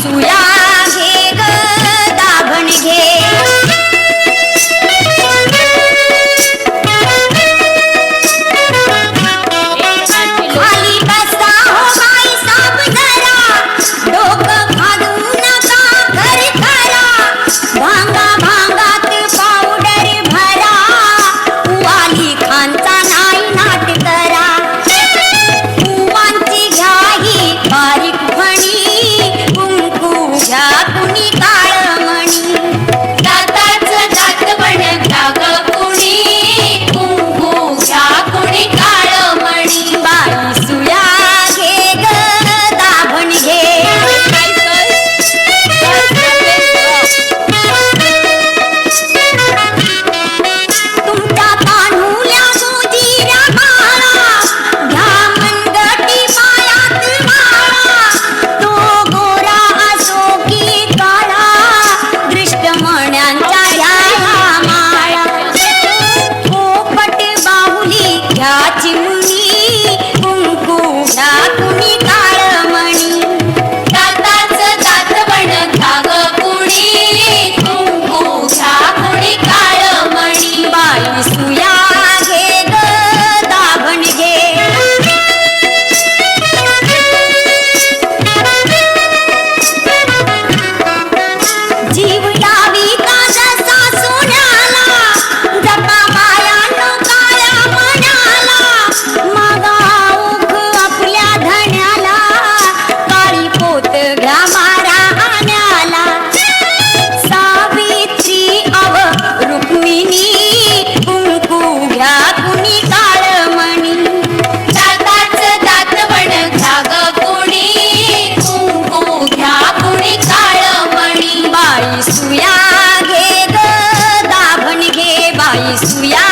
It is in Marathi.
सुया घे ग दाभण घे खाली बसा हो बाई साब जरा डोकं घालू नका घर करा भांगा भांगात पावडर भरा वाली खानचा नाही नाट करा कुवांची घ्या ही बारीक फणी कुंकू घ्या कुणी काळमणी दाताचं दातवण घ्या ग कुणी कुंकू घ्या कुणी काळमणी बाई सुया घे ग दाभण घे तुमच्या कान्हुल्या मोजीऱ्या माळा घ्या मनगटी पायात माळा तो गोरा असो की काळा दृष्टमण्यांच्या घ्या माळा पोपट बाहुली घ्या चिमणी कुंकू घ्या कुणी काळमणी दाताचं दातवण घ्या ग कुणी कुंकू घ्या कुणी काळमणी बाई सुया घे ग दाभण घे जीव यावी का जसा सोन्याला जपा बायानो काळ्या मनाला मागा उख आपल्या धण्याला काळी पोत घ्या मारा आण्याला सावित्री अव रुक्मिणी कुंकू घ्या कुणी काळमणी दाताचं दातवण घ्या ग कुणी कुंकू घ्या कुणी काळमणी बाई सुया घे ग दाभण घे बाई सुया